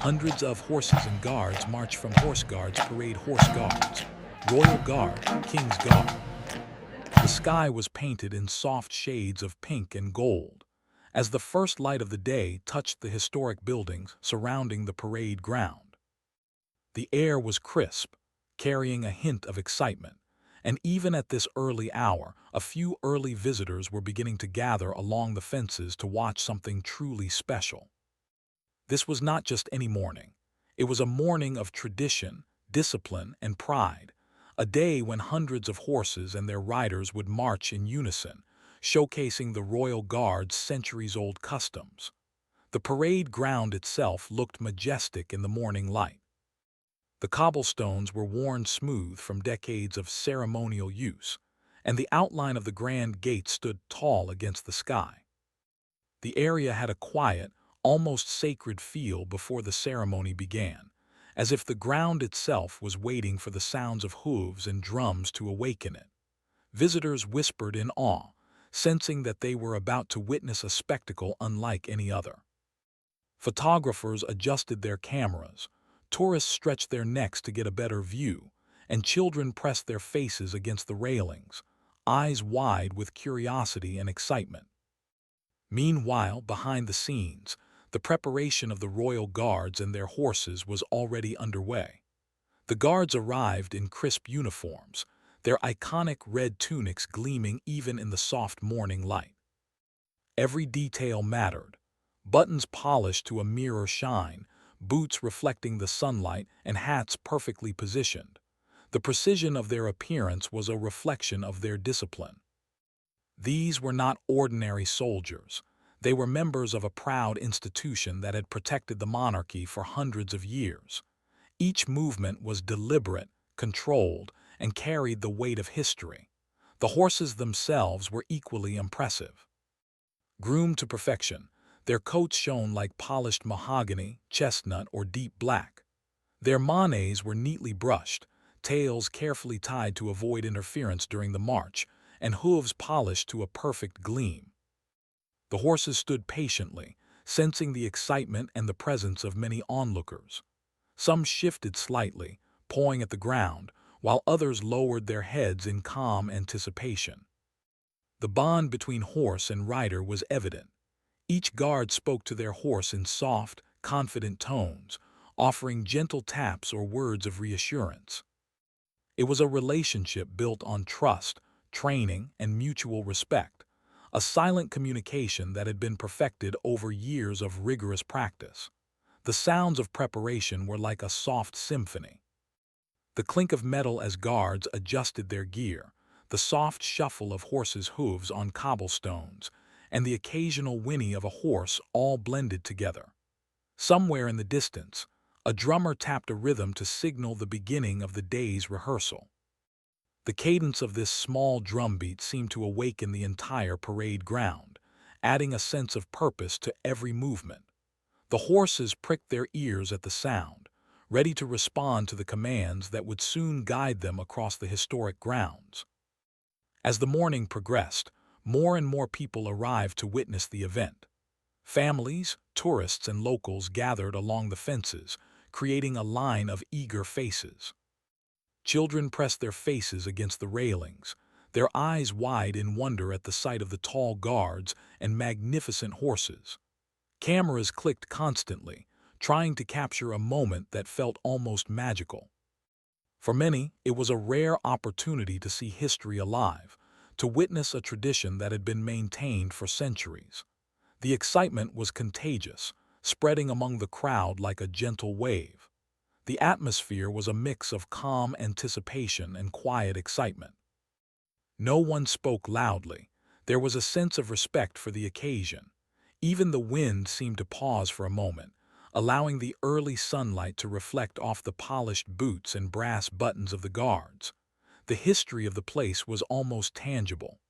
Hundreds of horses and guards march from horse guards parade horse guards. Royal Guard, King's Guard. The sky was painted in soft shades of pink and gold, as the first light of the day touched the historic buildings surrounding the parade ground. The air was crisp, carrying a hint of excitement, and even at this early hour, a few early visitors were beginning to gather along the fences to watch something truly special. This was not just any morning. It was a morning of tradition, discipline, and pride, a day when hundreds of horses and their riders would march in unison, showcasing the Royal Guard's centuries-old customs. The parade ground itself looked majestic in the morning light. The cobblestones were worn smooth from decades of ceremonial use, and the outline of the grand gate stood tall against the sky. The area had a quiet, almost sacred feel before the ceremony began, as if the ground itself was waiting for the sounds of hooves and drums to awaken it. Visitors whispered in awe, sensing that they were about to witness a spectacle unlike any other. Photographers adjusted their cameras, tourists stretched their necks to get a better view, and children pressed their faces against the railings, eyes wide with curiosity and excitement. Meanwhile, behind the scenes, the preparation of the royal guards and their horses was already underway. The guards arrived in crisp uniforms, their iconic red tunics gleaming even in the soft morning light. Every detail mattered: buttons polished to a mirror shine, boots reflecting the sunlight, and hats perfectly positioned. The precision of their appearance was a reflection of their discipline. These were not ordinary soldiers. They were members of a proud institution that had protected the monarchy for hundreds of years. Each movement was deliberate, controlled, and carried the weight of history. The horses themselves were equally impressive. Groomed to perfection, their coats shone like polished mahogany, chestnut, or deep black. Their manets were neatly brushed, tails carefully tied to avoid interference during the march, and hooves polished to a perfect gleam. The horses stood patiently, sensing the excitement and the presence of many onlookers. Some shifted slightly, pawing at the ground, while others lowered their heads in calm anticipation. The bond between horse and rider was evident. Each guard spoke to their horse in soft, confident tones, offering gentle taps or words of reassurance. It was a relationship built on trust, training, and mutual respect, a silent communication that had been perfected over years of rigorous practice. The sounds of preparation were like a soft symphony. The clink of metal as guards adjusted their gear, the soft shuffle of horses' hooves on cobblestones, and the occasional whinny of a horse all blended together. Somewhere in the distance, a drummer tapped a rhythm to signal the beginning of the day's rehearsal. The cadence of this small drumbeat seemed to awaken the entire parade ground, adding a sense of purpose to every movement. The horses pricked their ears at the sound, ready to respond to the commands that would soon guide them across the historic grounds. As the morning progressed, more and more people arrived to witness the event. Families, tourists, and locals gathered along the fences, creating a line of eager faces. Children pressed their faces against the railings, their eyes wide in wonder at the sight of the tall guards and magnificent horses. Cameras clicked constantly, trying to capture a moment that felt almost magical. For many, it was a rare opportunity to see history alive, to witness a tradition that had been maintained for centuries. The excitement was contagious, spreading among the crowd like a gentle wave. The atmosphere was a mix of calm anticipation and quiet excitement. No one spoke loudly. There was a sense of respect for the occasion. Even the wind seemed to pause for a moment, allowing the early sunlight to reflect off the polished boots and brass buttons of the guards. The history of the place was almost tangible.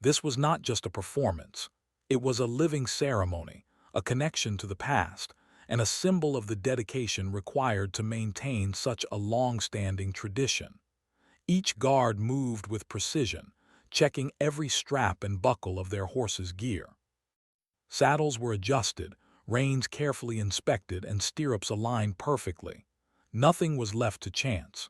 This was not just a performance. It was a living ceremony, a connection to the past, and a symbol of the dedication required to maintain such a long-standing tradition. Each guard moved with precision, checking every strap and buckle of their horse's gear. Saddles were adjusted, reins carefully inspected and stirrups aligned perfectly. Nothing was left to chance.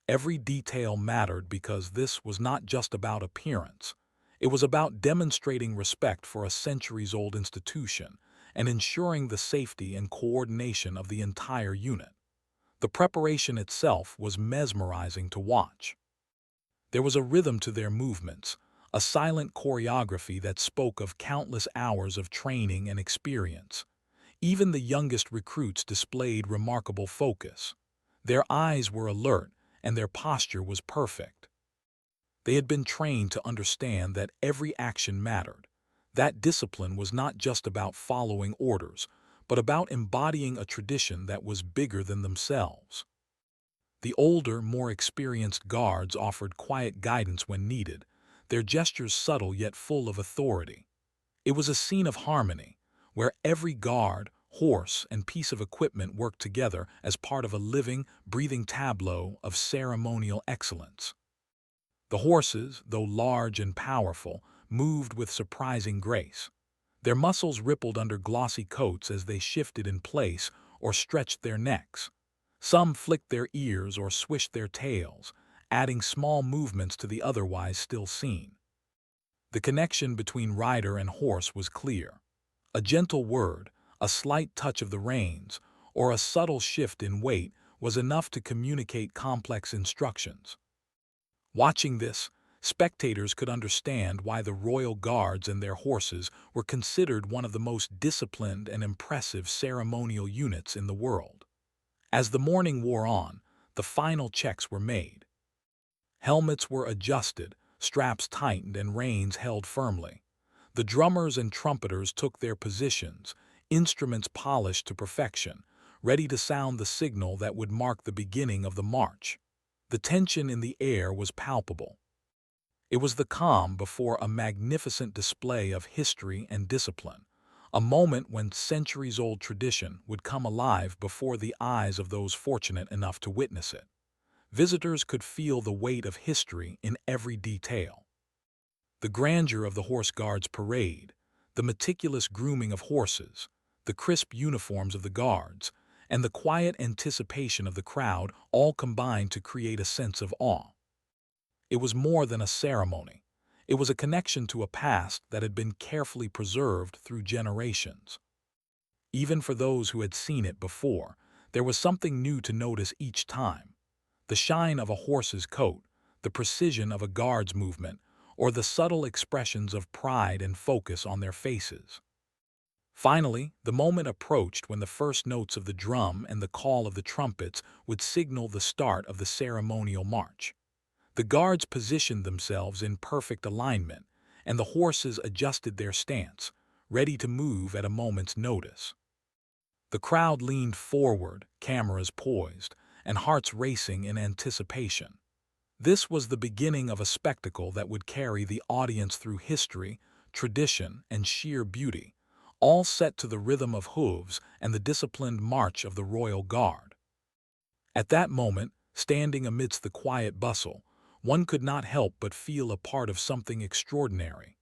Every detail mattered because this was not just about appearance. It was about demonstrating respect for a centuries-old institution and ensuring the safety and coordination of the entire unit. The preparation itself was mesmerizing to watch. There was a rhythm to their movements, a silent choreography that spoke of countless hours of training and experience. Even the youngest recruits displayed remarkable focus. Their eyes were alert, and their posture was perfect. They had been trained to understand that every action mattered. That discipline was not just about following orders, but about embodying a tradition that was bigger than themselves. The older, more experienced guards offered quiet guidance when needed, their gestures subtle yet full of authority. It was a scene of harmony, where every guard, horse, and piece of equipment worked together as part of a living, breathing tableau of ceremonial excellence. The horses, though large and powerful, moved with surprising grace. Their muscles rippled under glossy coats as they shifted in place or stretched their necks. Some flicked their ears or swished their tails, adding small movements to the otherwise still scene. The connection between rider and horse was clear. A gentle word, a slight touch of the reins, or a subtle shift in weight was enough to communicate complex instructions. Watching this, spectators could understand why the royal guards and their horses were considered one of the most disciplined and impressive ceremonial units in the world. As the morning wore on, the final checks were made. Helmets were adjusted, straps tightened, and reins held firmly. The drummers and trumpeters took their positions, instruments polished to perfection, ready to sound the signal that would mark the beginning of the march. The tension in the air was palpable. It was the calm before a magnificent display of history and discipline, a moment when centuries-old tradition would come alive before the eyes of those fortunate enough to witness it. Visitors could feel the weight of history in every detail. The grandeur of the Horse Guards parade, the meticulous grooming of horses, the crisp uniforms of the guards, and the quiet anticipation of the crowd all combined to create a sense of awe. It was more than a ceremony. It was a connection to a past that had been carefully preserved through generations. Even for those who had seen it before, there was something new to notice each time. The shine of a horse's coat, the precision of a guard's movement, or the subtle expressions of pride and focus on their faces. Finally, the moment approached when the first notes of the drum and the call of the trumpets would signal the start of the ceremonial march. The guards positioned themselves in perfect alignment, and the horses adjusted their stance, ready to move at a moment's notice. The crowd leaned forward, cameras poised, and hearts racing in anticipation. This was the beginning of a spectacle that would carry the audience through history, tradition, and sheer beauty, all set to the rhythm of hooves and the disciplined march of the royal guard. At that moment, standing amidst the quiet bustle, one could not help but feel a part of something extraordinary.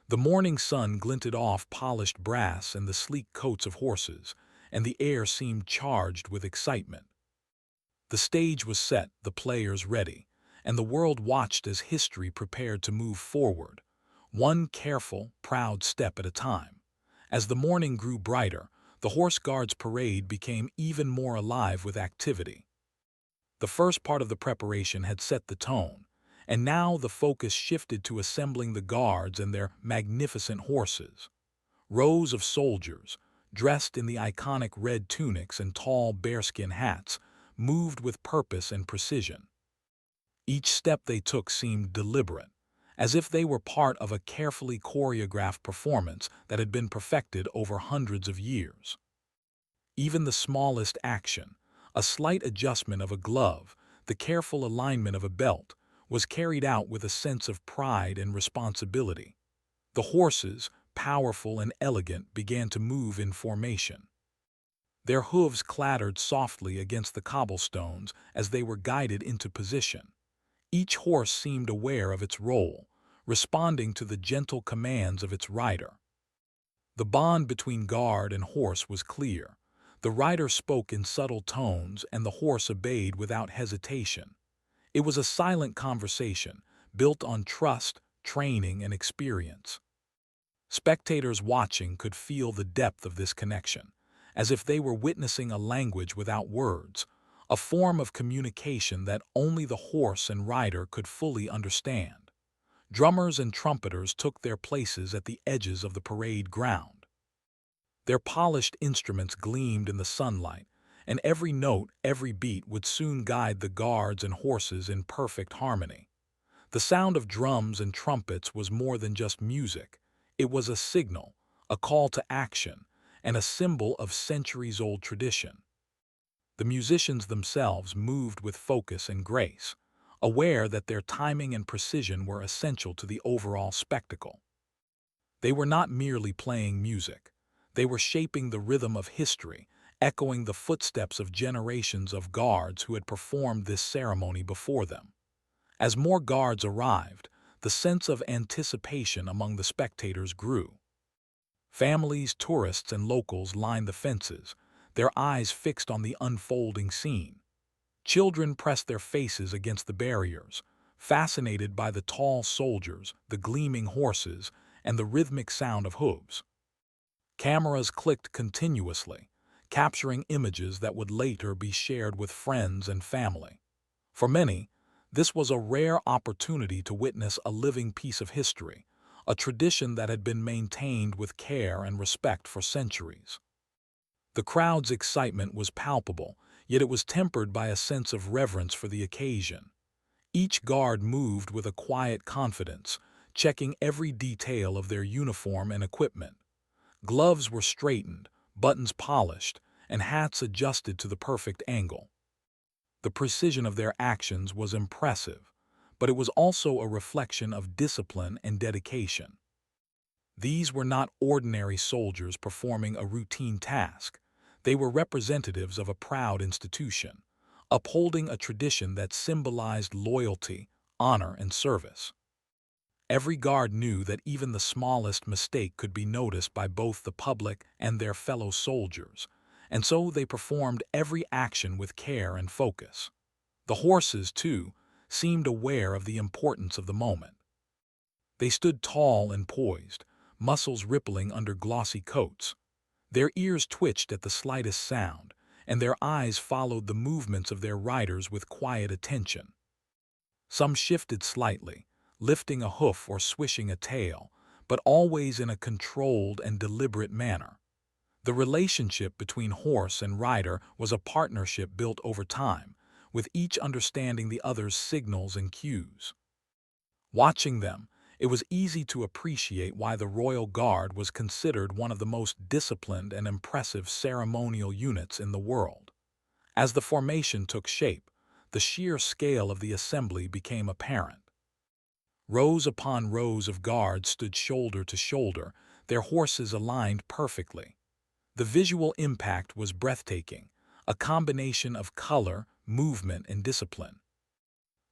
The morning sun glinted off polished brass and the sleek coats of horses, and the air seemed charged with excitement. The stage was set, the players ready, and the world watched as history prepared to move forward, one careful, proud step at a time. As the morning grew brighter, the Horse Guards parade became even more alive with activity. The first part of the preparation had set the tone, and now the focus shifted to assembling the guards and their magnificent horses. Rows of soldiers, dressed in the iconic red tunics and tall bearskin hats, moved with purpose and precision. Each step they took seemed deliberate, as if they were part of a carefully choreographed performance that had been perfected over hundreds of years. Even the smallest action, a slight adjustment of a glove, the careful alignment of a belt, was carried out with a sense of pride and responsibility. The horses, powerful and elegant, began to move in formation. Their hooves clattered softly against the cobblestones as they were guided into position. Each horse seemed aware of its role, responding to the gentle commands of its rider. The bond between guard and horse was clear. The rider spoke in subtle tones and the horse obeyed without hesitation. It was a silent conversation, built on trust, training, and experience. Spectators watching could feel the depth of this connection, as if they were witnessing a language without words, a form of communication that only the horse and rider could fully understand. Drummers and trumpeters took their places at the edges of the parade ground. Their polished instruments gleamed in the sunlight, and every note, every beat would soon guide the guards and horses in perfect harmony. The sound of drums and trumpets was more than just music. It was a signal, a call to action, and a symbol of centuries-old tradition. The musicians themselves moved with focus and grace, aware that their timing and precision were essential to the overall spectacle. They were not merely playing music. They were shaping the rhythm of history, echoing the footsteps of generations of guards who had performed this ceremony before them. As more guards arrived, the sense of anticipation among the spectators grew. Families, tourists, and locals lined the fences, their eyes fixed on the unfolding scene. Children pressed their faces against the barriers, fascinated by the tall soldiers, the gleaming horses, and the rhythmic sound of hooves. Cameras clicked continuously, capturing images that would later be shared with friends and family. For many, this was a rare opportunity to witness a living piece of history, a tradition that had been maintained with care and respect for centuries. The crowd's excitement was palpable, yet it was tempered by a sense of reverence for the occasion. Each guard moved with a quiet confidence, checking every detail of their uniform and equipment. Gloves were straightened, buttons polished, and hats adjusted to the perfect angle. The precision of their actions was impressive, but it was also a reflection of discipline and dedication. These were not ordinary soldiers performing a routine task. They were representatives of a proud institution, upholding a tradition that symbolized loyalty, honor, and service. Every guard knew that even the smallest mistake could be noticed by both the public and their fellow soldiers, and so they performed every action with care and focus. The horses, too, seemed aware of the importance of the moment. They stood tall and poised, muscles rippling under glossy coats. Their ears twitched at the slightest sound, and their eyes followed the movements of their riders with quiet attention. Some shifted slightly, lifting a hoof or swishing a tail, but always in a controlled and deliberate manner. The relationship between horse and rider was a partnership built over time, with each understanding the other's signals and cues. Watching them, it was easy to appreciate why the Royal Guard was considered one of the most disciplined and impressive ceremonial units in the world. As the formation took shape, the sheer scale of the assembly became apparent. Rows upon rows of guards stood shoulder to shoulder, their horses aligned perfectly. The visual impact was breathtaking, a combination of color, movement, and discipline.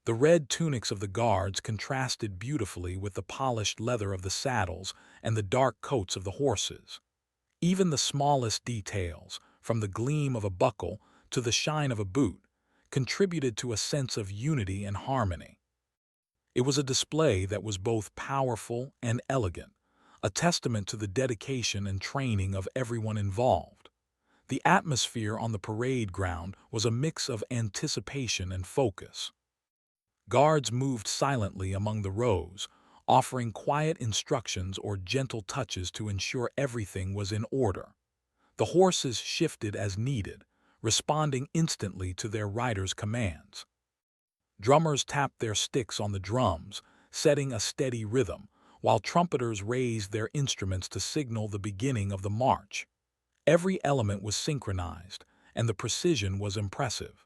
The red tunics of the guards contrasted beautifully with the polished leather of the saddles and the dark coats of the horses. Even the smallest details, from the gleam of a buckle to the shine of a boot, contributed to a sense of unity and harmony. It was a display that was both powerful and elegant, a testament to the dedication and training of everyone involved. The atmosphere on the parade ground was a mix of anticipation and focus. Guards moved silently among the rows, offering quiet instructions or gentle touches to ensure everything was in order. The horses shifted as needed, responding instantly to their riders' commands. Drummers tapped their sticks on the drums, setting a steady rhythm, while trumpeters raised their instruments to signal the beginning of the march. Every element was synchronized, and the precision was impressive.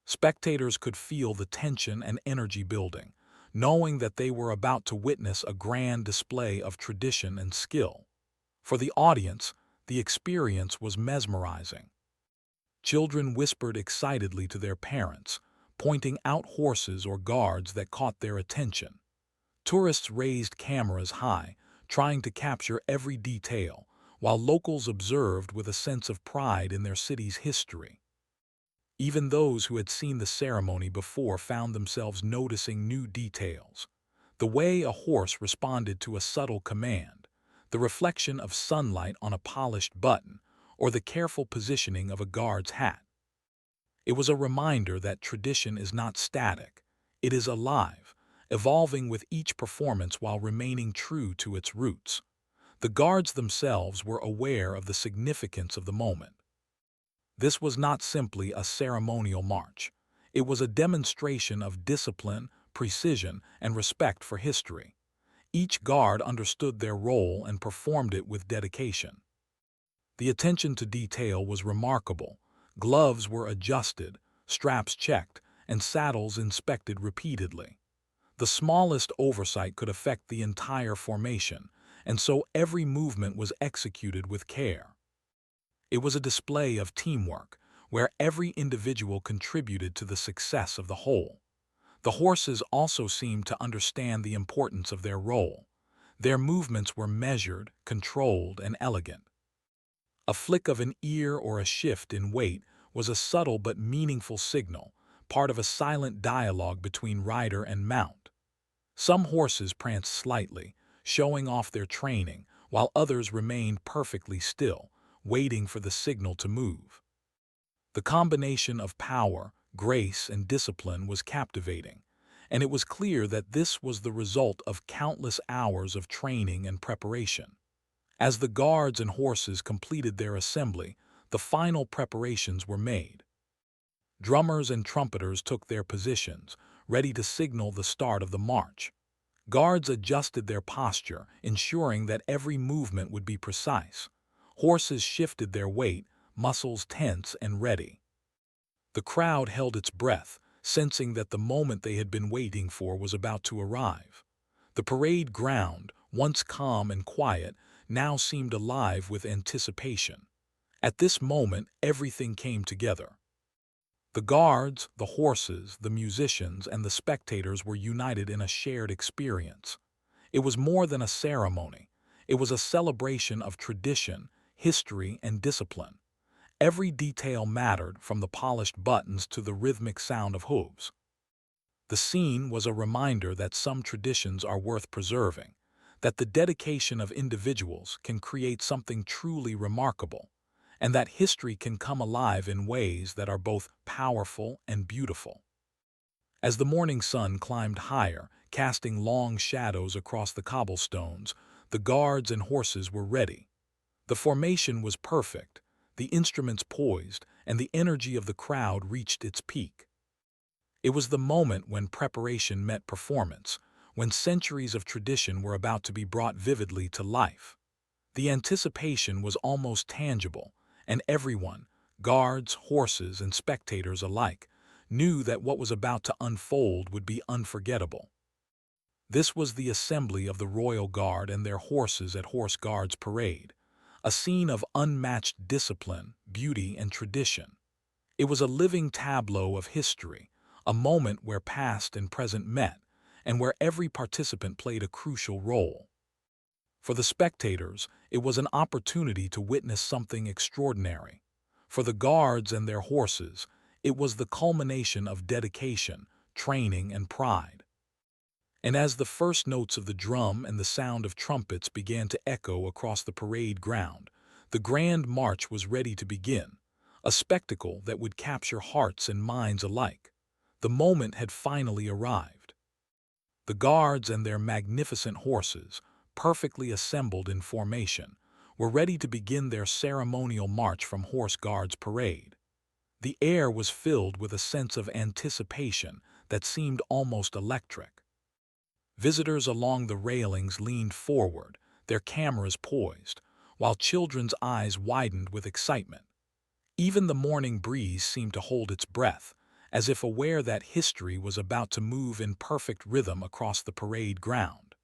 Spectators could feel the tension and energy building, knowing that they were about to witness a grand display of tradition and skill. For the audience, the experience was mesmerizing. Children whispered excitedly to their parents, pointing out horses or guards that caught their attention. Tourists raised cameras high, trying to capture every detail, while locals observed with a sense of pride in their city's history. Even those who had seen the ceremony before found themselves noticing new details. The way a horse responded to a subtle command, the reflection of sunlight on a polished button, or the careful positioning of a guard's hat. It was a reminder that tradition is not static. It is alive, evolving with each performance while remaining true to its roots. The guards themselves were aware of the significance of the moment. This was not simply a ceremonial march. It was a demonstration of discipline, precision, and respect for history. Each guard understood their role and performed it with dedication. The attention to detail was remarkable. Gloves were adjusted, straps checked, and saddles inspected repeatedly. The smallest oversight could affect the entire formation, and so every movement was executed with care. It was a display of teamwork, where every individual contributed to the success of the whole. The horses also seemed to understand the importance of their role. Their movements were measured, controlled, and elegant. A flick of an ear or a shift in weight was a subtle but meaningful signal, part of a silent dialogue between rider and mount. Some horses pranced slightly, showing off their training, while others remained perfectly still, waiting for the signal to move. The combination of power, grace, and discipline was captivating, and it was clear that this was the result of countless hours of training and preparation. As the guards and horses completed their assembly, the final preparations were made. Drummers and trumpeters took their positions, ready to signal the start of the march. Guards adjusted their posture, ensuring that every movement would be precise. Horses shifted their weight, muscles tense and ready. The crowd held its breath, sensing that the moment they had been waiting for was about to arrive. The parade ground, once calm and quiet, now seemed alive with anticipation. At this moment, everything came together. The guards, the horses, the musicians, and the spectators were united in a shared experience. It was more than a ceremony. It was a celebration of tradition, history, and discipline. Every detail mattered, from the polished buttons to the rhythmic sound of hooves. The scene was a reminder that some traditions are worth preserving, that the dedication of individuals can create something truly remarkable, and that history can come alive in ways that are both powerful and beautiful. As the morning sun climbed higher, casting long shadows across the cobblestones, the guards and horses were ready. The formation was perfect, the instruments poised, and the energy of the crowd reached its peak. It was the moment when preparation met performance, when centuries of tradition were about to be brought vividly to life. The anticipation was almost tangible, and everyone, guards, horses, and spectators alike, knew that what was about to unfold would be unforgettable. This was the assembly of the Royal Guard and their horses at Horse Guards Parade, a scene of unmatched discipline, beauty, and tradition. It was a living tableau of history, a moment where past and present met, and where every participant played a crucial role. For the spectators, it was an opportunity to witness something extraordinary. For the guards and their horses, it was the culmination of dedication, training, and pride. And as the first notes of the drum and the sound of trumpets began to echo across the parade ground, the grand march was ready to begin, a spectacle that would capture hearts and minds alike. The moment had finally arrived. The guards and their magnificent horses, perfectly assembled in formation, were ready to begin their ceremonial march from Horse Guards Parade. The air was filled with a sense of anticipation that seemed almost electric. Visitors along the railings leaned forward, their cameras poised, while children's eyes widened with excitement. Even the morning breeze seemed to hold its breath, as if aware that history was about to move in perfect rhythm across the parade ground.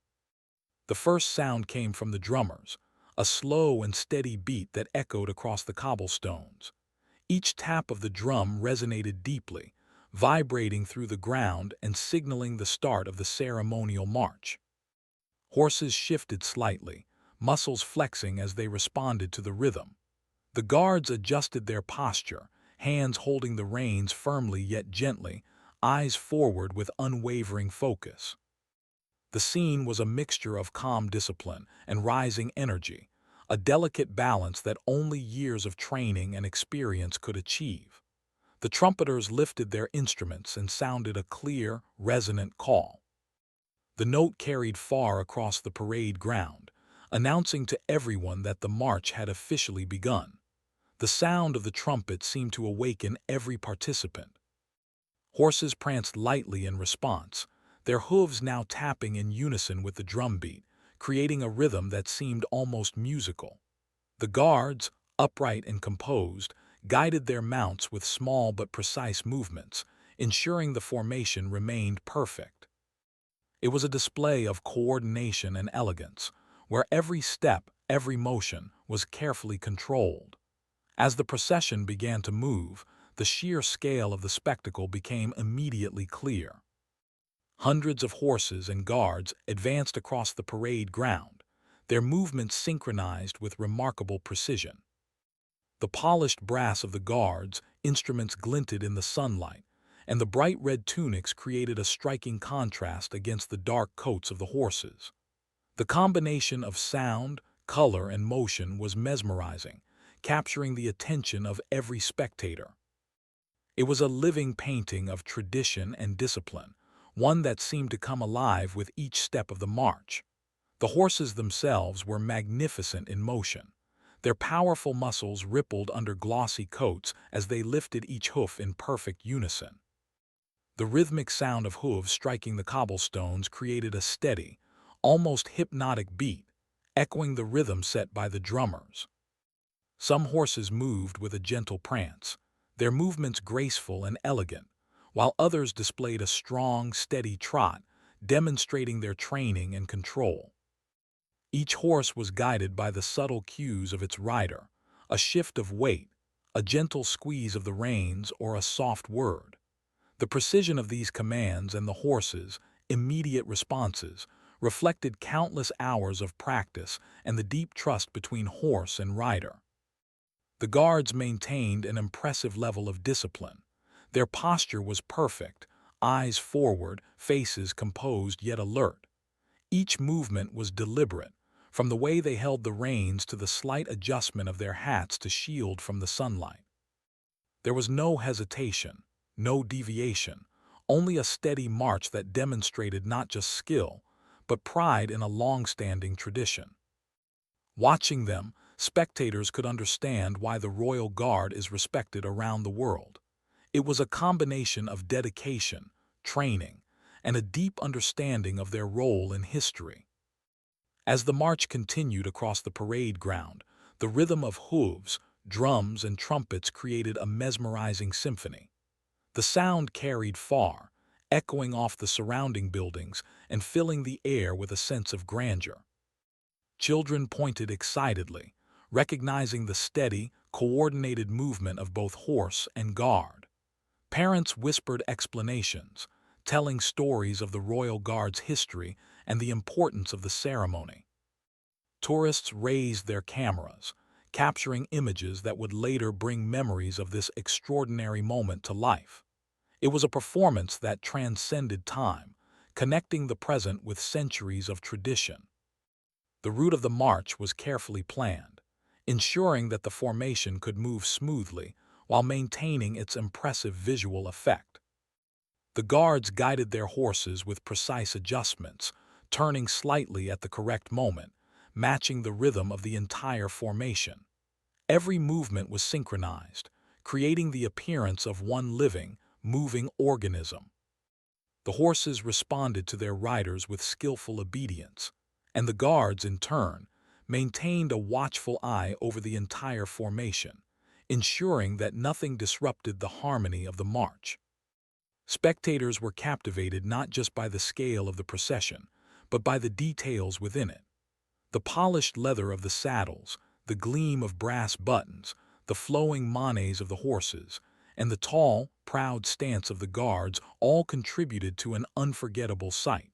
The first sound came from the drummers, a slow and steady beat that echoed across the cobblestones. Each tap of the drum resonated deeply, vibrating through the ground and signaling the start of the ceremonial march. Horses shifted slightly, muscles flexing as they responded to the rhythm. The guards adjusted their posture, hands holding the reins firmly yet gently, eyes forward with unwavering focus. The scene was a mixture of calm discipline and rising energy, a delicate balance that only years of training and experience could achieve. The trumpeters lifted their instruments and sounded a clear, resonant call. The note carried far across the parade ground, announcing to everyone that the march had officially begun. The sound of the trumpet seemed to awaken every participant. Horses pranced lightly in response, their hooves now tapping in unison with the drumbeat, creating a rhythm that seemed almost musical. The guards, upright and composed, guided their mounts with small but precise movements, ensuring the formation remained perfect. It was a display of coordination and elegance, where every step, every motion was carefully controlled. As the procession began to move, the sheer scale of the spectacle became immediately clear. Hundreds of horses and guards advanced across the parade ground, their movements synchronized with remarkable precision. The polished brass of the guards' instruments glinted in the sunlight, and the bright red tunics created a striking contrast against the dark coats of the horses. The combination of sound, color, and motion was mesmerizing, capturing the attention of every spectator. It was a living painting of tradition and discipline, one that seemed to come alive with each step of the march. The horses themselves were magnificent in motion. Their powerful muscles rippled under glossy coats as they lifted each hoof in perfect unison. The rhythmic sound of hooves striking the cobblestones created a steady, almost hypnotic beat, echoing the rhythm set by the drummers. Some horses moved with a gentle prance, their movements graceful and elegant, while others displayed a strong, steady trot, demonstrating their training and control. Each horse was guided by the subtle cues of its rider, a shift of weight, a gentle squeeze of the reins, or a soft word. The precision of these commands and the horses' immediate responses reflected countless hours of practice and the deep trust between horse and rider. The guards maintained an impressive level of discipline. Their posture was perfect, eyes forward, faces composed yet alert. Each movement was deliberate, from the way they held the reins to the slight adjustment of their hats to shield from the sunlight. There was no hesitation, no deviation, only a steady march that demonstrated not just skill, but pride in a long-standing tradition. Watching them, spectators could understand why the Royal Guard is respected around the world. It was a combination of dedication, training, and a deep understanding of their role in history. As the march continued across the parade ground, the rhythm of hooves, drums, and trumpets created a mesmerizing symphony. The sound carried far, echoing off the surrounding buildings and filling the air with a sense of grandeur. Children pointed excitedly, recognizing the steady, coordinated movement of both horse and guard. Parents whispered explanations, telling stories of the Royal Guard's history and the importance of the ceremony. Tourists raised their cameras, capturing images that would later bring memories of this extraordinary moment to life. It was a performance that transcended time, connecting the present with centuries of tradition. The route of the march was carefully planned, ensuring that the formation could move smoothly while maintaining its impressive visual effect. The guards guided their horses with precise adjustments, turning slightly at the correct moment, matching the rhythm of the entire formation. Every movement was synchronized, creating the appearance of one living, moving organism. The horses responded to their riders with skillful obedience, and the guards, in turn, maintained a watchful eye over the entire formation, ensuring that nothing disrupted the harmony of the march. Spectators were captivated not just by the scale of the procession, but by the details within it. The polished leather of the saddles, the gleam of brass buttons, the flowing manes of the horses, and the tall, proud stance of the guards all contributed to an unforgettable sight.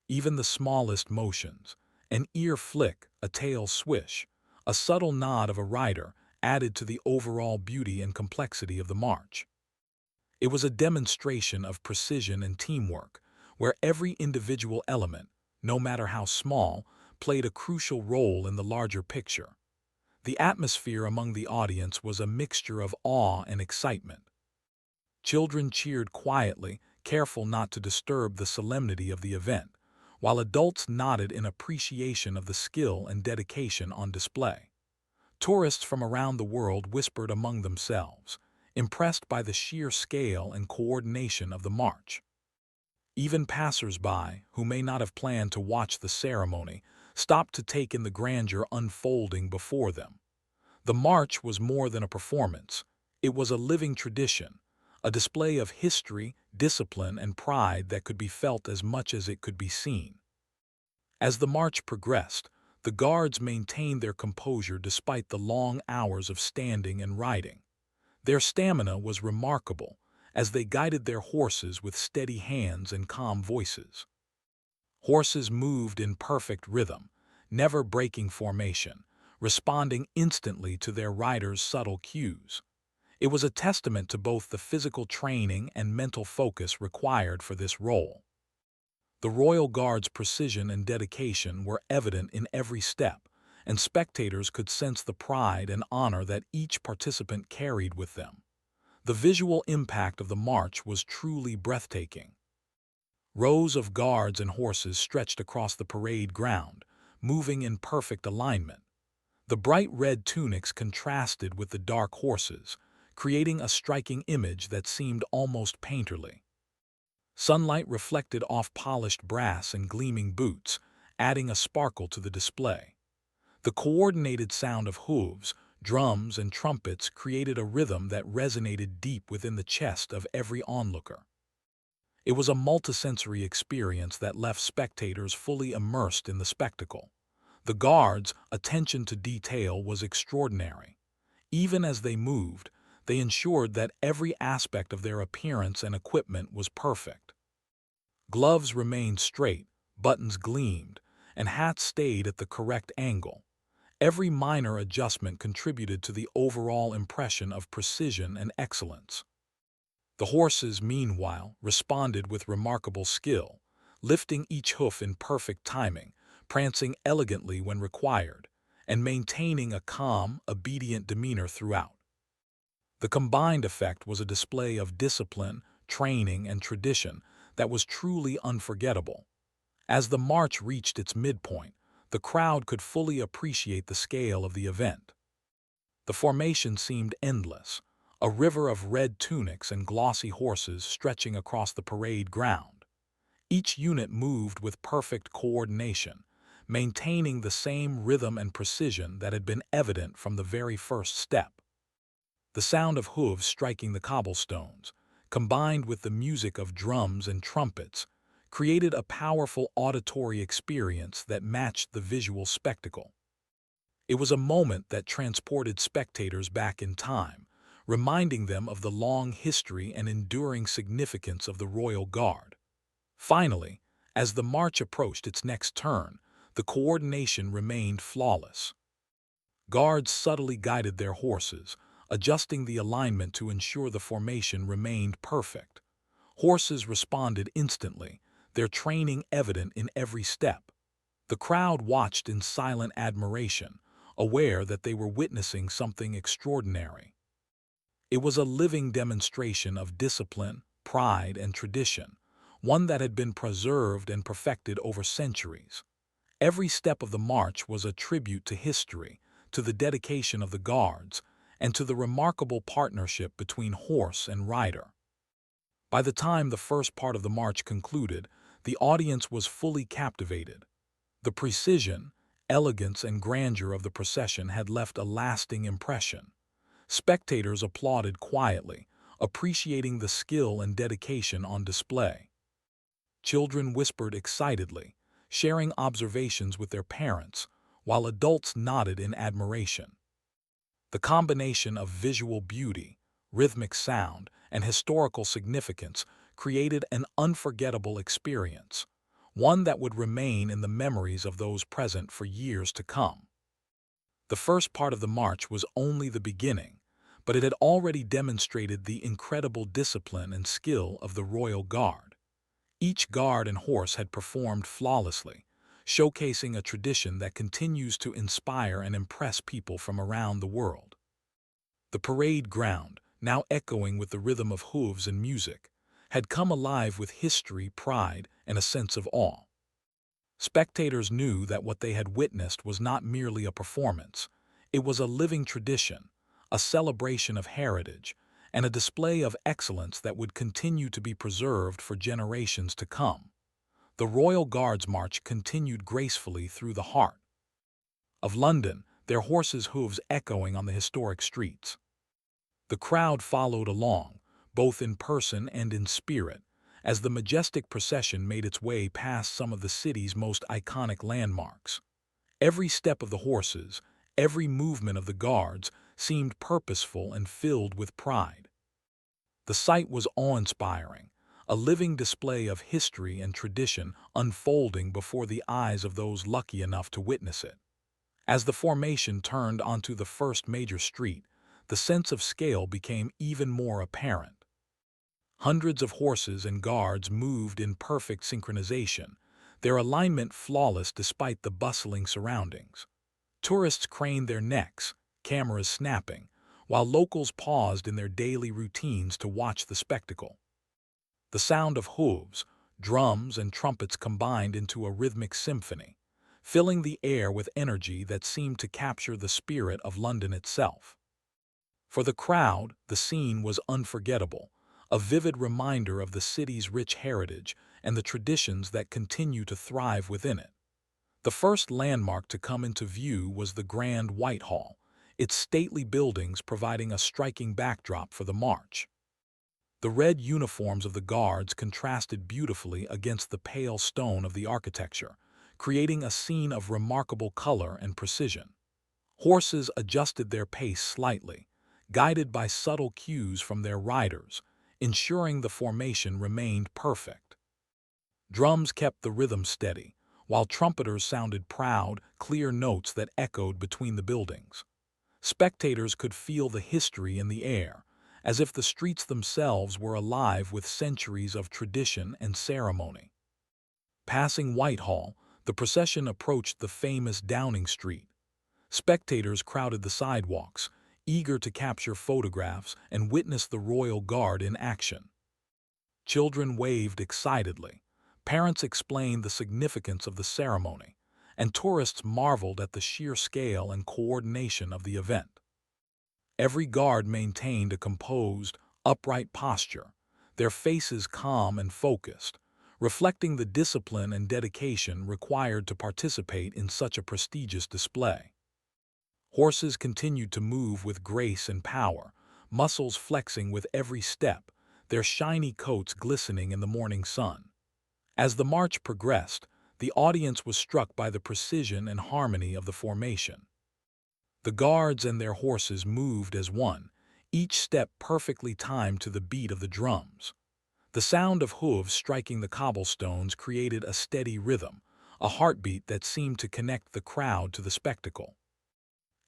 Even the smallest motions, an ear flick, a tail swish, a subtle nod of a rider, added to the overall beauty and complexity of the march. It was a demonstration of precision and teamwork, where every individual element, no matter how small, played a crucial role in the larger picture. The atmosphere among the audience was a mixture of awe and excitement. Children cheered quietly, careful not to disturb the solemnity of the event, while adults nodded in appreciation of the skill and dedication on display. Tourists from around the world whispered among themselves, impressed by the sheer scale and coordination of the march. Even passers-by, who may not have planned to watch the ceremony, stopped to take in the grandeur unfolding before them. The march was more than a performance. It was a living tradition, a display of history, discipline, and pride that could be felt as much as it could be seen. As the march progressed, the guards maintained their composure despite the long hours of standing and riding. Their stamina was remarkable, as they guided their horses with steady hands and calm voices. Horses moved in perfect rhythm, never breaking formation, responding instantly to their riders' subtle cues. It was a testament to both the physical training and mental focus required for this role. The Royal Guard's precision and dedication were evident in every step, and spectators could sense the pride and honor that each participant carried with them. The visual impact of the march was truly breathtaking. Rows of guards and horses stretched across the parade ground, moving in perfect alignment. The bright red tunics contrasted with the dark horses, creating a striking image that seemed almost painterly. Sunlight reflected off polished brass and gleaming boots, adding a sparkle to the display. The coordinated sound of hooves, drums, and trumpets created a rhythm that resonated deep within the chest of every onlooker. It was a multisensory experience that left spectators fully immersed in the spectacle. The guards' attention to detail was extraordinary. Even as they moved, they ensured that every aspect of their appearance and equipment was perfect. Gloves remained straight, buttons gleamed, and hats stayed at the correct angle. Every minor adjustment contributed to the overall impression of precision and excellence. The horses, meanwhile, responded with remarkable skill, lifting each hoof in perfect timing, prancing elegantly when required, and maintaining a calm, obedient demeanor throughout. The combined effect was a display of discipline, training, and tradition that was truly unforgettable. As the march reached its midpoint, the crowd could fully appreciate the scale of the event. The formation seemed endless, a river of red tunics and glossy horses stretching across the parade ground. Each unit moved with perfect coordination, maintaining the same rhythm and precision that had been evident from the very first step. The sound of hooves striking the cobblestones, combined with the music of drums and trumpets, created a powerful auditory experience that matched the visual spectacle. It was a moment that transported spectators back in time, reminding them of the long history and enduring significance of the Royal Guard. Finally, as the march approached its next turn, the coordination remained flawless. Guards subtly guided their horses, adjusting the alignment to ensure the formation remained perfect. Horses responded instantly, their training evident in every step. The crowd watched in silent admiration, aware that they were witnessing something extraordinary. It was a living demonstration of discipline, pride, and tradition, one that had been preserved and perfected over centuries. Every step of the march was a tribute to history, to the dedication of the guards, and to the remarkable partnership between horse and rider. By the time the first part of the march concluded, the audience was fully captivated. The precision, elegance, and grandeur of the procession had left a lasting impression. Spectators applauded quietly, appreciating the skill and dedication on display. Children whispered excitedly, sharing observations with their parents, while adults nodded in admiration. The combination of visual beauty, rhythmic sound, and historical significance created an unforgettable experience, one that would remain in the memories of those present for years to come. The first part of the march was only the beginning, but it had already demonstrated the incredible discipline and skill of the royal guard. Each guard and horse had performed flawlessly, showcasing a tradition that continues to inspire and impress people from around the world. The parade ground, now echoing with the rhythm of hooves and music, had come alive with history, pride, and a sense of awe. Spectators knew that what they had witnessed was not merely a performance, it was a living tradition, a celebration of heritage, and a display of excellence that would continue to be preserved for generations to come. The Royal Guards March continued gracefully through the heart of London, their horses' hooves echoing on the historic streets. The crowd followed along, both in person and in spirit, as the majestic procession made its way past some of the city's most iconic landmarks. Every step of the horses, every movement of the guards seemed purposeful and filled with pride. The sight was awe-inspiring, a living display of history and tradition unfolding before the eyes of those lucky enough to witness it. As the formation turned onto the first major street, the sense of scale became even more apparent. Hundreds of horses and guards moved in perfect synchronization, their alignment flawless despite the bustling surroundings. Tourists craned their necks, cameras snapping, while locals paused in their daily routines to watch the spectacle. The sound of hooves, drums, and trumpets combined into a rhythmic symphony, filling the air with energy that seemed to capture the spirit of London itself. For the crowd, the scene was unforgettable, a vivid reminder of the city's rich heritage and the traditions that continue to thrive within it. The first landmark to come into view was the Grand Whitehall, its stately buildings providing a striking backdrop for the march. The red uniforms of the guards contrasted beautifully against the pale stone of the architecture, creating a scene of remarkable color and precision. Horses adjusted their pace slightly, guided by subtle cues from their riders, ensuring the formation remained perfect. Drums kept the rhythm steady, while trumpeters sounded proud, clear notes that echoed between the buildings. Spectators could feel the history in the air, as if the streets themselves were alive with centuries of tradition and ceremony. Passing Whitehall, the procession approached the famous Downing Street. Spectators crowded the sidewalks, eager to capture photographs and witness the royal guard in action. Children waved excitedly, parents explained the significance of the ceremony, and tourists marveled at the sheer scale and coordination of the event. Every guard maintained a composed, upright posture, their faces calm and focused, reflecting the discipline and dedication required to participate in such a prestigious display. Horses continued to move with grace and power, muscles flexing with every step, their shiny coats glistening in the morning sun. As the march progressed, the audience was struck by the precision and harmony of the formation. The guards and their horses moved as one, each step perfectly timed to the beat of the drums. The sound of hooves striking the cobblestones created a steady rhythm, a heartbeat that seemed to connect the crowd to the spectacle.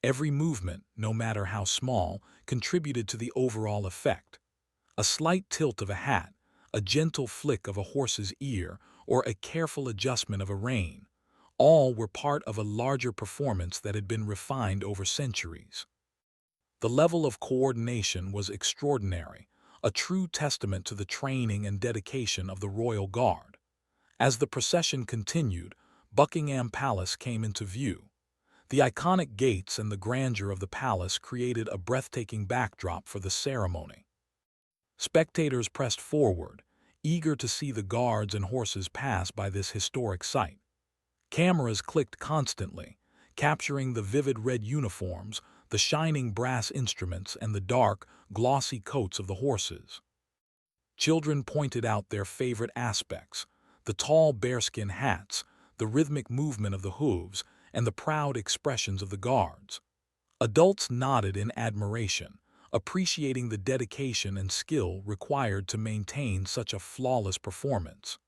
Every movement, no matter how small, contributed to the overall effect. A slight tilt of a hat, a gentle flick of a horse's ear, or a careful adjustment of a rein, all were part of a larger performance that had been refined over centuries. The level of coordination was extraordinary, a true testament to the training and dedication of the Royal Guard. As the procession continued, Buckingham Palace came into view. The iconic gates and the grandeur of the palace created a breathtaking backdrop for the ceremony. Spectators pressed forward, eager to see the guards and horses pass by this historic sight. Cameras clicked constantly, capturing the vivid red uniforms, the shining brass instruments, and the dark, glossy coats of the horses. Children pointed out their favorite aspects: the tall bearskin hats, the rhythmic movement of the hooves, and the proud expressions of the guards. Adults nodded in admiration, appreciating the dedication and skill required to maintain such a flawless performance.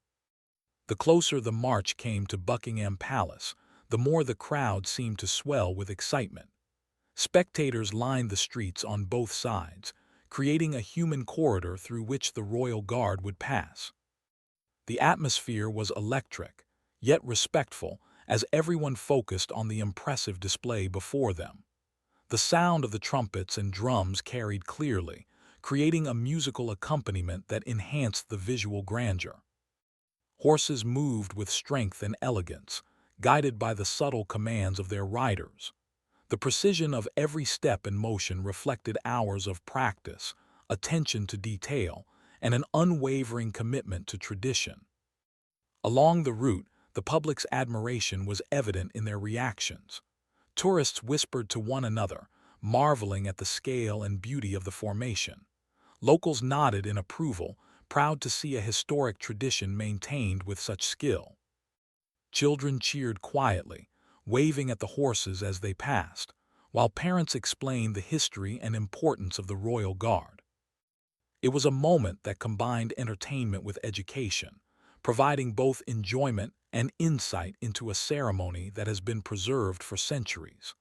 The closer the march came to Buckingham Palace, the more the crowd seemed to swell with excitement. Spectators lined the streets on both sides, creating a human corridor through which the royal guard would pass. The atmosphere was electric, yet respectful, as everyone focused on the impressive display before them. The sound of the trumpets and drums carried clearly, creating a musical accompaniment that enhanced the visual grandeur. Horses moved with strength and elegance, guided by the subtle commands of their riders. The precision of every step and motion reflected hours of practice, attention to detail, and an unwavering commitment to tradition. Along the route, the public's admiration was evident in their reactions. Tourists whispered to one another, marveling at the scale and beauty of the formation. Locals nodded in approval, proud to see a historic tradition maintained with such skill. Children cheered quietly, waving at the horses as they passed, while parents explained the history and importance of the royal guard. It was a moment that combined entertainment with education, providing both enjoyment and insight into a ceremony that has been preserved for centuries.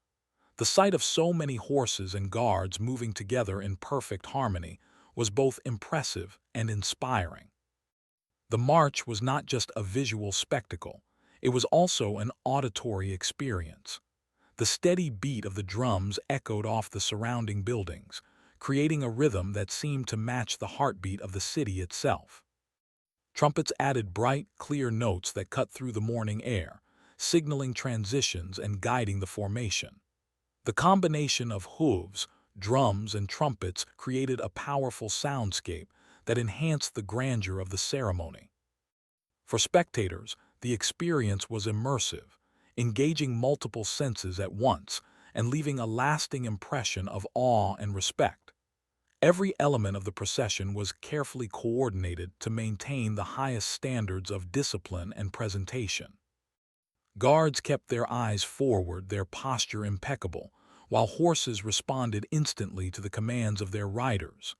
The sight of so many horses and guards moving together in perfect harmony was both impressive and inspiring. The march was not just a visual spectacle, it was also an auditory experience. The steady beat of the drums echoed off the surrounding buildings, creating a rhythm that seemed to match the heartbeat of the city itself. Trumpets added bright, clear notes that cut through the morning air, signaling transitions and guiding the formation. The combination of hooves, drums, and trumpets created a powerful soundscape that enhanced the grandeur of the ceremony. For spectators, the experience was immersive, engaging multiple senses at once and leaving a lasting impression of awe and respect. Every element of the procession was carefully coordinated to maintain the highest standards of discipline and presentation. Guards kept their eyes forward, their posture impeccable, while horses responded instantly to the commands of their riders.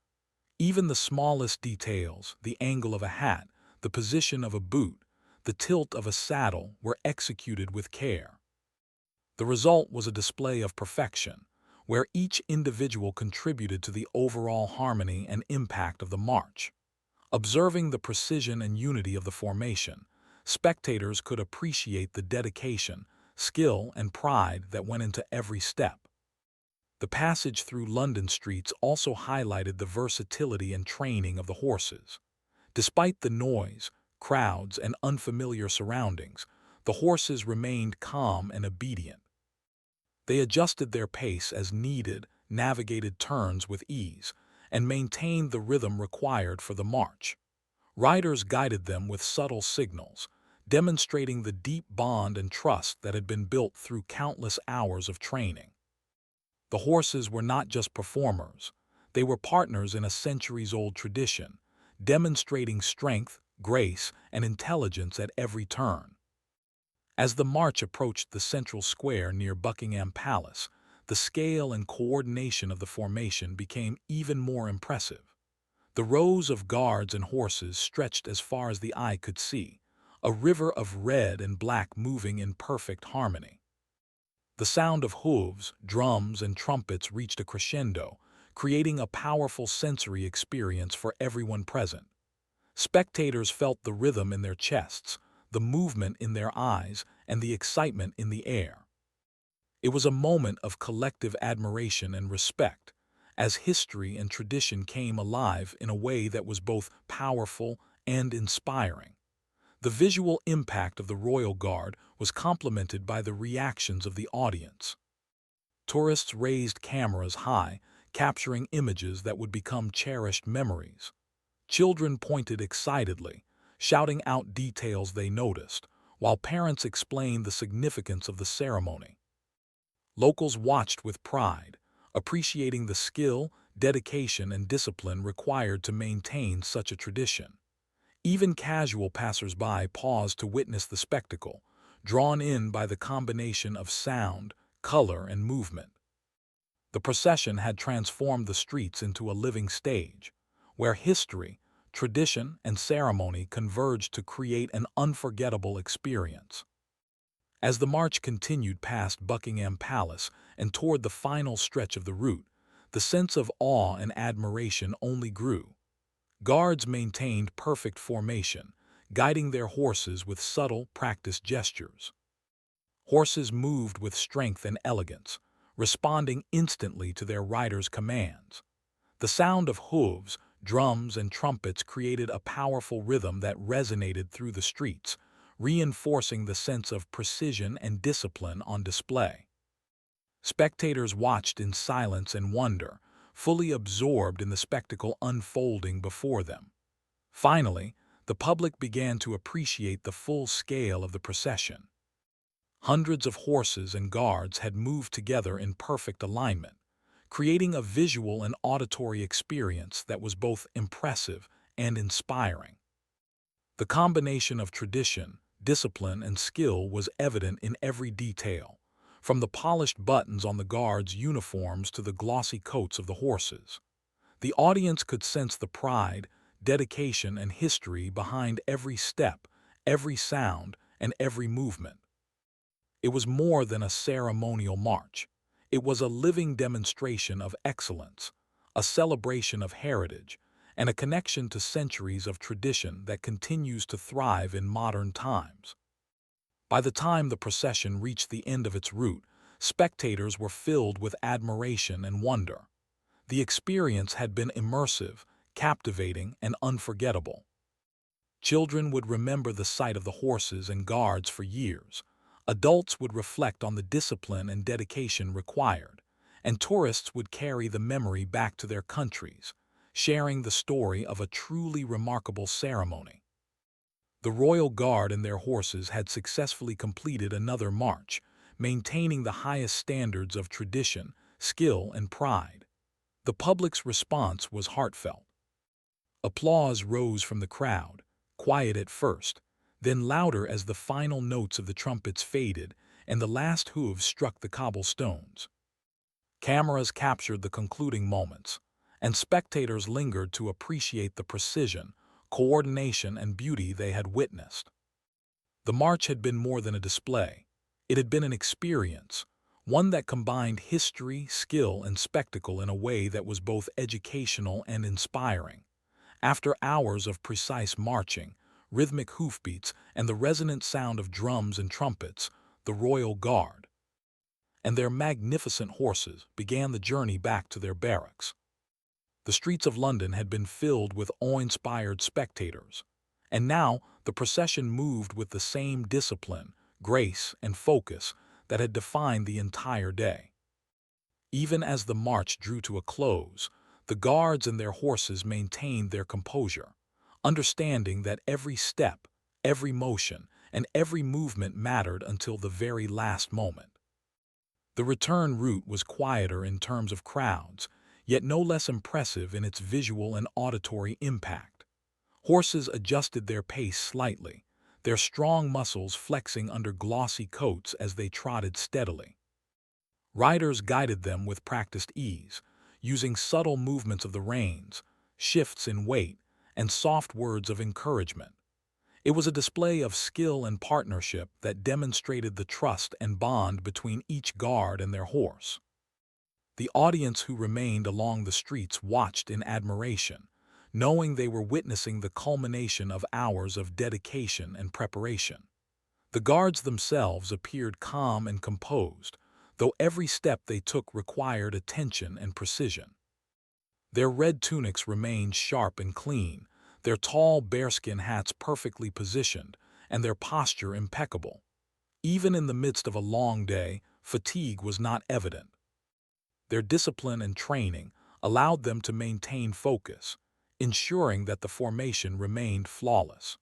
Even the smallest details, the angle of a hat, the position of a boot, the tilt of a saddle, were executed with care. The result was a display of perfection, where each individual contributed to the overall harmony and impact of the march. Observing the precision and unity of the formation, spectators could appreciate the dedication, skill, and pride that went into every step. The passage through London streets also highlighted the versatility and training of the horses. Despite the noise, crowds, and unfamiliar surroundings, the horses remained calm and obedient. They adjusted their pace as needed, navigated turns with ease, and maintained the rhythm required for the march. Riders guided them with subtle signals, demonstrating the deep bond and trust that had been built through countless hours of training. The horses were not just performers, they were partners in a centuries-old tradition, demonstrating strength, grace, and intelligence at every turn. As the march approached the central square near Buckingham Palace, the scale and coordination of the formation became even more impressive. The rows of guards and horses stretched as far as the eye could see, a river of red and black moving in perfect harmony. The sound of hooves, drums, and trumpets reached a crescendo, creating a powerful sensory experience for everyone present. Spectators felt the rhythm in their chests, the movement in their eyes, and the excitement in the air. It was a moment of collective admiration and respect, as history and tradition came alive in a way that was both powerful and inspiring. The visual impact of the Royal Guard was complemented by the reactions of the audience. Tourists raised cameras high, capturing images that would become cherished memories. Children pointed excitedly, shouting out details they noticed, while parents explained the significance of the ceremony. Locals watched with pride, appreciating the skill, dedication, and discipline required to maintain such a tradition. Even casual passers-by paused to witness the spectacle, drawn in by the combination of sound, color, and movement. The procession had transformed the streets into a living stage, where history, tradition and ceremony converged to create an unforgettable experience. As the march continued past Buckingham Palace and toward the final stretch of the route, the sense of awe and admiration only grew. Guards maintained perfect formation, guiding their horses with subtle, practiced gestures. Horses moved with strength and elegance, responding instantly to their riders' commands. The sound of hooves, drums, and trumpets created a powerful rhythm that resonated through the streets, reinforcing the sense of precision and discipline on display. Spectators watched in silence and wonder, fully absorbed in the spectacle unfolding before them. Finally, the public began to appreciate the full scale of the procession. Hundreds of horses and guards had moved together in perfect alignment, creating a visual and auditory experience that was both impressive and inspiring. The combination of tradition, discipline, and skill was evident in every detail, from the polished buttons on the guards' uniforms to the glossy coats of the horses. The audience could sense the pride, dedication, and history behind every step, every sound, and every movement. It was more than a ceremonial march. It was a living demonstration of excellence, a celebration of heritage, and a connection to centuries of tradition that continues to thrive in modern times. By the time the procession reached the end of its route, spectators were filled with admiration and wonder. The experience had been immersive, captivating, and unforgettable. Children would remember the sight of the horses and guards for years. Adults would reflect on the discipline and dedication required, and tourists would carry the memory back to their countries, sharing the story of a truly remarkable ceremony. The royal guard and their horses had successfully completed another march, maintaining the highest standards of tradition, skill, and pride. The public's response was heartfelt. Applause rose from the crowd, quiet at first, then louder as the final notes of the trumpets faded and the last hooves struck the cobblestones. Cameras captured the concluding moments, and spectators lingered to appreciate the precision, coordination, and beauty they had witnessed. The march had been more than a display. It had been an experience, one that combined history, skill, and spectacle in a way that was both educational and inspiring. After hours of precise marching, rhythmic hoofbeats, and the resonant sound of drums and trumpets, the royal guard and their magnificent horses began the journey back to their barracks. The streets of London had been filled with awe-inspired spectators, and now the procession moved with the same discipline, grace, and focus that had defined the entire day. Even as the march drew to a close, the guards and their horses maintained their composure, understanding that every step, every motion, and every movement mattered until the very last moment. The return route was quieter in terms of crowds, yet no less impressive in its visual and auditory impact. Horses adjusted their pace slightly, their strong muscles flexing under glossy coats as they trotted steadily. Riders guided them with practiced ease, using subtle movements of the reins, shifts in weight, and soft words of encouragement. It was a display of skill and partnership that demonstrated the trust and bond between each guard and their horse. The audience who remained along the streets watched in admiration, knowing they were witnessing the culmination of hours of dedication and preparation. The guards themselves appeared calm and composed, though every step they took required attention and precision. Their red tunics remained sharp and clean, their tall bearskin hats perfectly positioned, and their posture impeccable. Even in the midst of a long day, fatigue was not evident. Their discipline and training allowed them to maintain focus, ensuring that the formation remained flawless.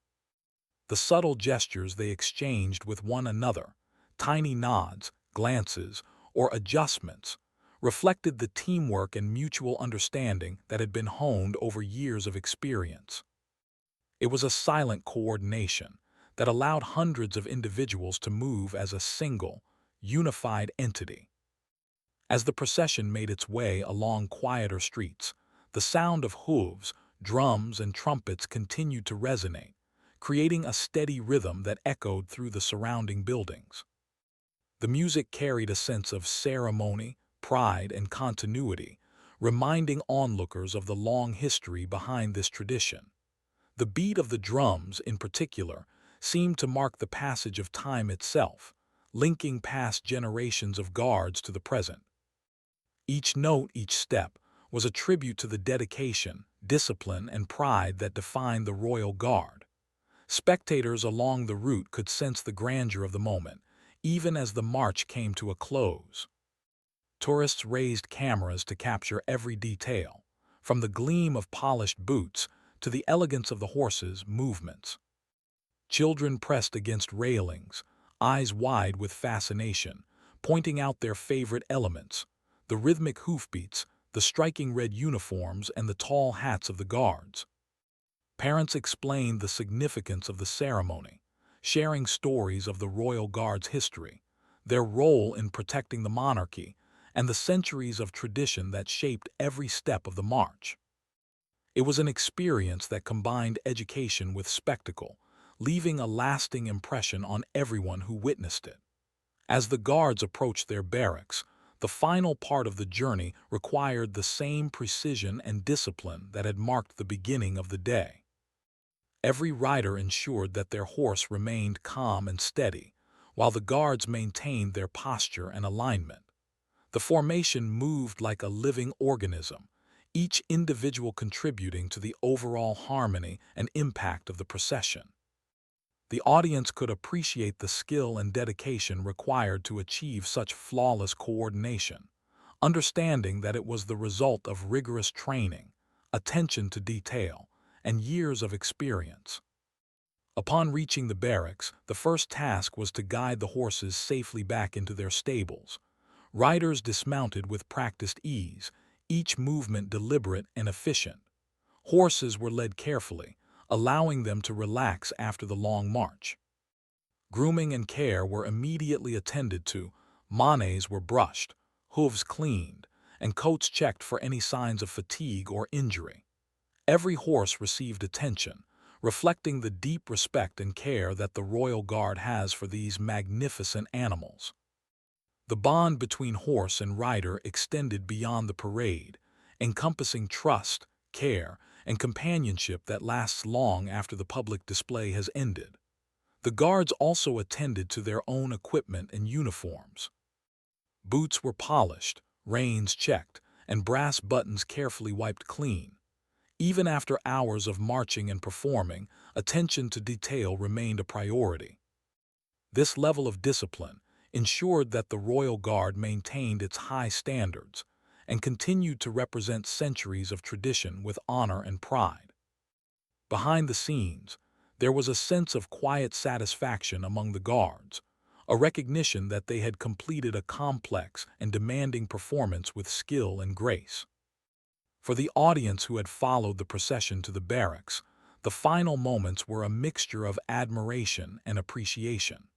The subtle gestures they exchanged with one another, tiny nods, glances, or adjustments, reflected the teamwork and mutual understanding that had been honed over years of experience. It was a silent coordination that allowed hundreds of individuals to move as a single, unified entity. As the procession made its way along quieter streets, the sound of hooves, drums and trumpets continued to resonate, creating a steady rhythm that echoed through the surrounding buildings. The music carried a sense of ceremony, pride, and continuity, reminding onlookers of the long history behind this tradition. The beat of the drums, in particular, seemed to mark the passage of time itself, linking past generations of guards to the present. Each note, each step, was a tribute to the dedication, discipline, and pride that defined the Royal Guard. Spectators along the route could sense the grandeur of the moment, even as the march came to a close. Tourists raised cameras to capture every detail, from the gleam of polished boots to the elegance of the horses' movements. Children pressed against railings, eyes wide with fascination, pointing out their favorite elements: the rhythmic hoofbeats, the striking red uniforms, and the tall hats of the guards. Parents explained the significance of the ceremony, sharing stories of the Royal Guard's history, their role in protecting the monarchy, and the centuries of tradition that shaped every step of the march. It was an experience that combined education with spectacle, leaving a lasting impression on everyone who witnessed it. As the guards approached their barracks, the final part of the journey required the same precision and discipline that had marked the beginning of the day. Every rider ensured that their horse remained calm and steady, while the guards maintained their posture and alignment. The formation moved like a living organism, each individual contributing to the overall harmony and impact of the procession. The audience could appreciate the skill and dedication required to achieve such flawless coordination, understanding that it was the result of rigorous training, attention to detail, and years of experience. Upon reaching the barracks, the first task was to guide the horses safely back into their stables. Riders dismounted with practiced ease, each movement deliberate and efficient. Horses were led carefully, allowing them to relax after the long march. Grooming and care were immediately attended to. Manets were brushed, hooves cleaned, and coats checked for any signs of fatigue or injury. Every horse received attention, reflecting the deep respect and care that the Royal Guard has for these magnificent animals. The bond between horse and rider extended beyond the parade, encompassing trust, care, and companionship that lasts long after the public display has ended. The guards also attended to their own equipment and uniforms. Boots were polished, reins checked, and brass buttons carefully wiped clean. Even after hours of marching and performing, attention to detail remained a priority. This level of discipline ensured that the Royal Guard maintained its high standards and continued to represent centuries of tradition with honor and pride. Behind the scenes, there was a sense of quiet satisfaction among the guards, a recognition that they had completed a complex and demanding performance with skill and grace. For the audience who had followed the procession to the barracks, the final moments were a mixture of admiration and appreciation.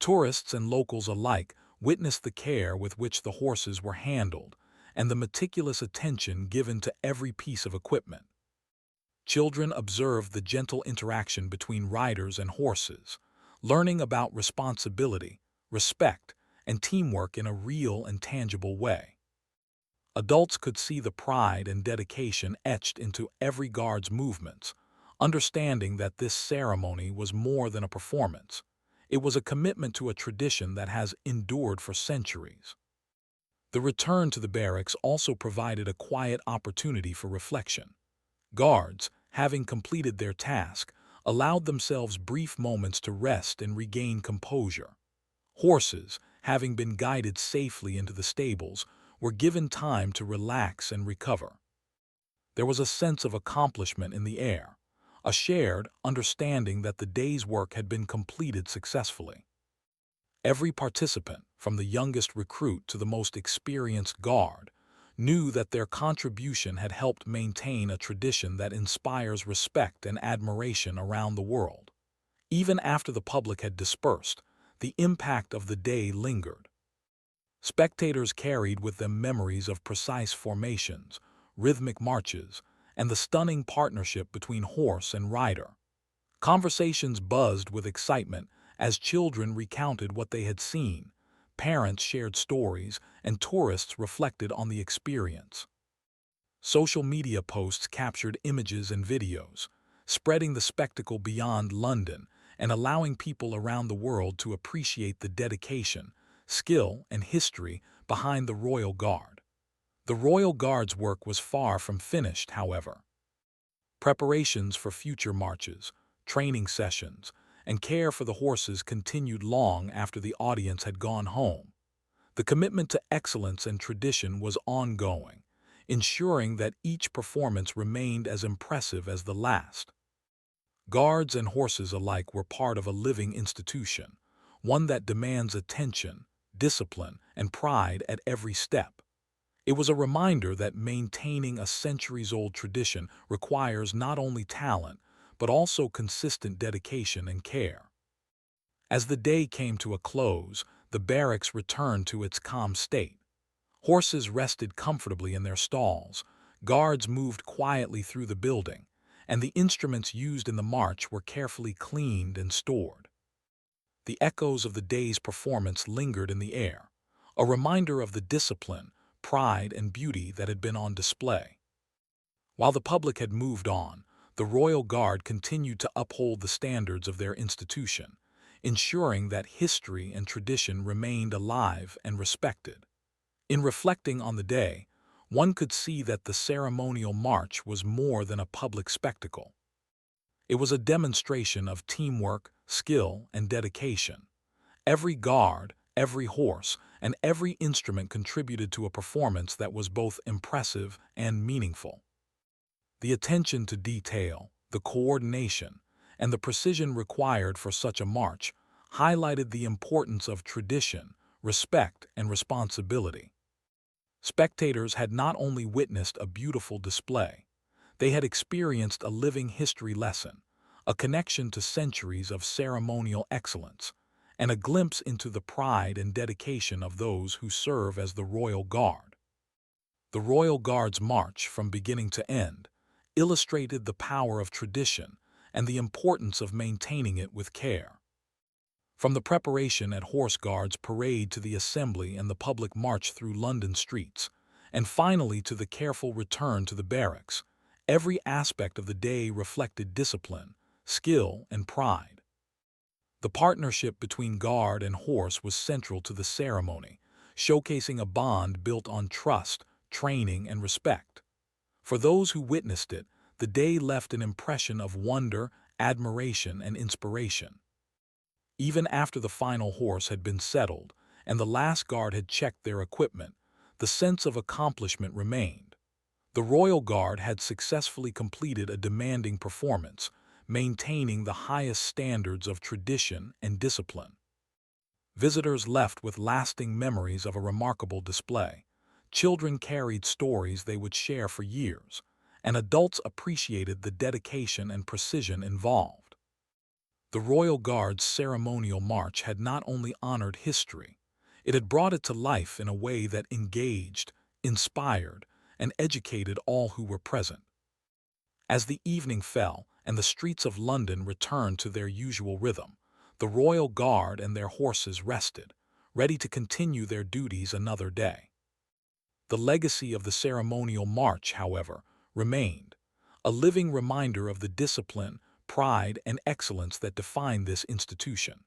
Tourists and locals alike witnessed the care with which the horses were handled and the meticulous attention given to every piece of equipment. Children observed the gentle interaction between riders and horses, learning about responsibility, respect, and teamwork in a real and tangible way. Adults could see the pride and dedication etched into every guard's movements, understanding that this ceremony was more than a performance. It was a commitment to a tradition that has endured for centuries. The return to the barracks also provided a quiet opportunity for reflection. Guards, having completed their task, allowed themselves brief moments to rest and regain composure. Horses, having been guided safely into the stables, were given time to relax and recover. There was a sense of accomplishment in the air, a shared understanding that the day's work had been completed successfully. Every participant, from the youngest recruit to the most experienced guard, knew that their contribution had helped maintain a tradition that inspires respect and admiration around the world. Even after the public had dispersed, the impact of the day lingered. Spectators carried with them memories of precise formations, rhythmic marches, and the stunning partnership between horse and rider. Conversations buzzed with excitement as children recounted what they had seen, parents shared stories, and tourists reflected on the experience. Social media posts captured images and videos, spreading the spectacle beyond London and allowing people around the world to appreciate the dedication, skill, and history behind the Royal Guard. The Royal Guard's work was far from finished, however. Preparations for future marches, training sessions, and care for the horses continued long after the audience had gone home. The commitment to excellence and tradition was ongoing, ensuring that each performance remained as impressive as the last. Guards and horses alike were part of a living institution, one that demands attention, discipline, and pride at every step. It was a reminder that maintaining a centuries-old tradition requires not only talent, but also consistent dedication and care. As the day came to a close, the barracks returned to its calm state. Horses rested comfortably in their stalls, guards moved quietly through the building, and the instruments used in the march were carefully cleaned and stored. The echoes of the day's performance lingered in the air, a reminder of the discipline, pride, and beauty that had been on display. While the public had moved on, the Royal Guard continued to uphold the standards of their institution, ensuring that history and tradition remained alive and respected. In reflecting on the day, one could see that the ceremonial march was more than a public spectacle. It was a demonstration of teamwork, skill, and dedication. Every guard, every horse, and every instrument contributed to a performance that was both impressive and meaningful. The attention to detail, the coordination, and the precision required for such a march highlighted the importance of tradition, respect, and responsibility. Spectators had not only witnessed a beautiful display, they had experienced a living history lesson, a connection to centuries of ceremonial excellence, and a glimpse into the pride and dedication of those who serve as the Royal Guard. The Royal Guard's march, from beginning to end, illustrated the power of tradition and the importance of maintaining it with care. From the preparation at Horse Guards parade to the assembly and the public march through London streets, and finally to the careful return to the barracks, every aspect of the day reflected discipline, skill, and pride. The partnership between guard and horse was central to the ceremony, showcasing a bond built on trust, training, and respect. For those who witnessed it, the day left an impression of wonder, admiration, and inspiration. Even after the final horse had been settled and the last guard had checked their equipment, the sense of accomplishment remained. The Royal Guard had successfully completed a demanding performance, maintaining the highest standards of tradition and discipline. Visitors left with lasting memories of a remarkable display. Children carried stories they would share for years, and adults appreciated the dedication and precision involved. The Royal Guard's ceremonial march had not only honored history, it had brought it to life in a way that engaged, inspired, and educated all who were present. As the evening fell and the streets of London returned to their usual rhythm, the Royal Guard and their horses rested, ready to continue their duties another day. The legacy of the ceremonial march, however, remained, a living reminder of the discipline, pride, and excellence that define this institution.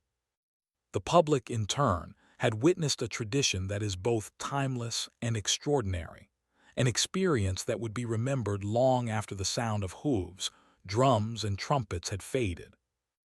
The public, in turn, had witnessed a tradition that is both timeless and extraordinary, an experience that would be remembered long after the sound of hooves, drums, and trumpets had faded.